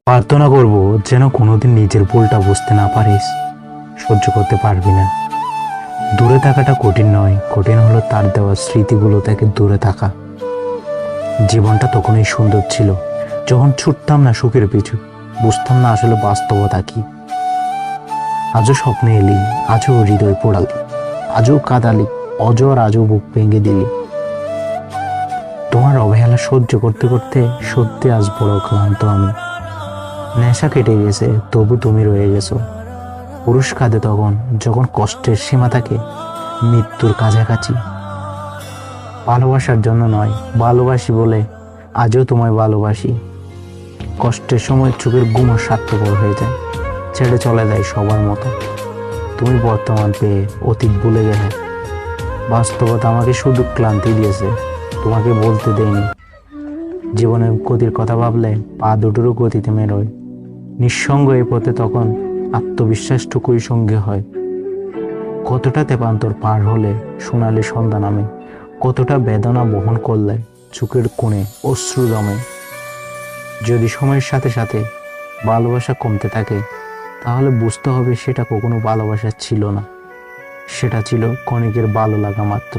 প্রার্থনা করব যেন কোনোদিন নিজের ভুলটা বুঝতে না পারিস, সহ্য করতে পারবি না। দূরে থাকাটা কঠিন নয়, কঠিন হলো তার দেওয়া স্মৃতিগুলো থেকে দূরে থাকা। জীবনটা তখনই সুন্দর ছিল যখন ছুটতাম না সুখের পিছু, বুঝতাম না আসলে বাস্তবতা কি। আজও স্বপ্নে এলি, আজও হৃদয় পোড়ালি, আজও কাঁদালি, অজর আজও বুক ভেঙে দিলি। তোমার অবহেলা সহ্য করতে করতে সত্যি আজ বড় ক্লান্ত আমি। নেশা কেটে গেছে, তবু তুমি রয়ে গেছো। পুরুষ কাঁদে তখন যখন কষ্টের সীমা থাকে মৃত্যুর কাছাকাছি। ভালোবাসার জন্য নয়, ভালোবাসি বলে আজও তোমায় ভালোবাসি। কষ্টের সময় চোখের ঘুমও স্বার্থপর হয়ে যায়, ছেড়ে চলে যায় সবার মতো। তুমি বর্তমান পেয়ে অতীত ভুলে গেলে। বাস্তবতা আমাকে শুধু ক্লান্তি দিয়েছে, তোমাকে বলতে দেয়নি। জীবনের গতির কথা ভাবলে পা দুটোরও গতি থেমে রয়। নিঃসঙ্গ এই পথে তখন আত্মবিশ্বাসটুকুই সঙ্গে হয়। কতটা তেপান্তর পার হলে সোনালি সন্ধ্যা নামে, কতটা বেদনা বহন করলে চোখের কোণে অশ্রু জমে। যদি সময়ের সাথে সাথে ভালোবাসা কমতে থাকে, তাহলে বুঝতে হবে সেটা কখনো ভালোবাসা ছিল না, সেটা ছিল ক্ষণিকের ভালো লাগা মাত্র।